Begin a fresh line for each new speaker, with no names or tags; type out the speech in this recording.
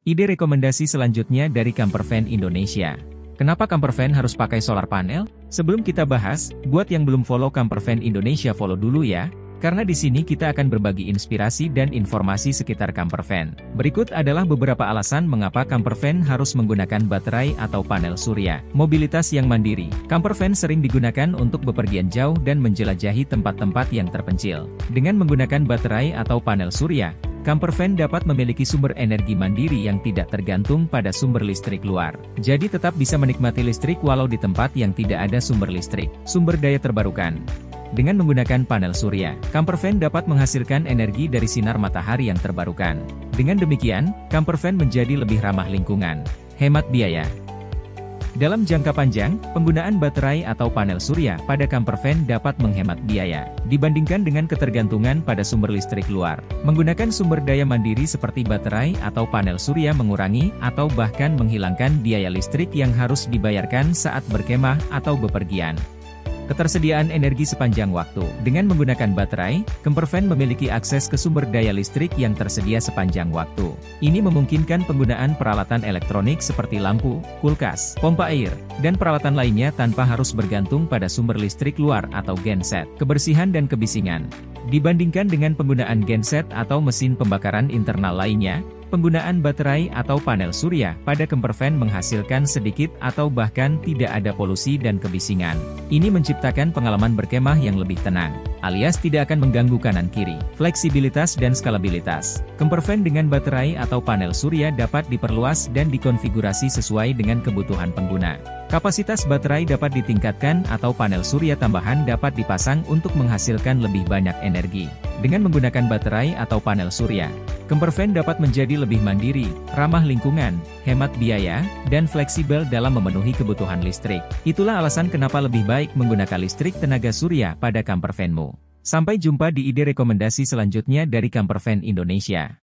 Ide rekomendasi selanjutnya dari Campervan Indonesia. Kenapa Campervan harus pakai solar panel? Sebelum kita bahas, buat yang belum follow Campervan Indonesia follow dulu ya. Karena di sini kita akan berbagi inspirasi dan informasi sekitar campervan. Berikut adalah beberapa alasan mengapa campervan harus menggunakan baterai atau panel surya. Mobilitas yang mandiri. Campervan sering digunakan untuk bepergian jauh dan menjelajahi tempat-tempat yang terpencil. Dengan menggunakan baterai atau panel surya, campervan dapat memiliki sumber energi mandiri yang tidak tergantung pada sumber listrik luar. Jadi tetap bisa menikmati listrik walau di tempat yang tidak ada sumber listrik. Sumber daya terbarukan. Dengan menggunakan panel surya, campervan dapat menghasilkan energi dari sinar matahari yang terbarukan. Dengan demikian, campervan menjadi lebih ramah lingkungan. Hemat biaya. Dalam jangka panjang, penggunaan baterai atau panel surya pada campervan dapat menghemat biaya, dibandingkan dengan ketergantungan pada sumber listrik luar. Menggunakan sumber daya mandiri seperti baterai atau panel surya mengurangi atau bahkan menghilangkan biaya listrik yang harus dibayarkan saat berkemah atau bepergian. Ketersediaan energi sepanjang waktu. Dengan menggunakan baterai, campervan memiliki akses ke sumber daya listrik yang tersedia sepanjang waktu. Ini memungkinkan penggunaan peralatan elektronik seperti lampu, kulkas, pompa air, dan peralatan lainnya tanpa harus bergantung pada sumber listrik luar atau genset. Kebersihan dan kebisingan. Dibandingkan dengan penggunaan genset atau mesin pembakaran internal lainnya, penggunaan baterai atau panel surya pada campervan menghasilkan sedikit atau bahkan tidak ada polusi dan kebisingan. Ini menciptakan pengalaman berkemah yang lebih tenang, alias tidak akan mengganggu kanan kiri. Fleksibilitas dan skalabilitas. Campervan dengan baterai atau panel surya dapat diperluas dan dikonfigurasi sesuai dengan kebutuhan pengguna. Kapasitas baterai dapat ditingkatkan atau panel surya tambahan dapat dipasang untuk menghasilkan lebih banyak energi. Dengan menggunakan baterai atau panel surya, campervan dapat menjadi lebih mandiri, ramah lingkungan, hemat biaya, dan fleksibel dalam memenuhi kebutuhan listrik. Itulah alasan kenapa lebih baik menggunakan listrik tenaga surya pada campervanmu. Sampai jumpa di ide rekomendasi selanjutnya dari Campervan Indonesia.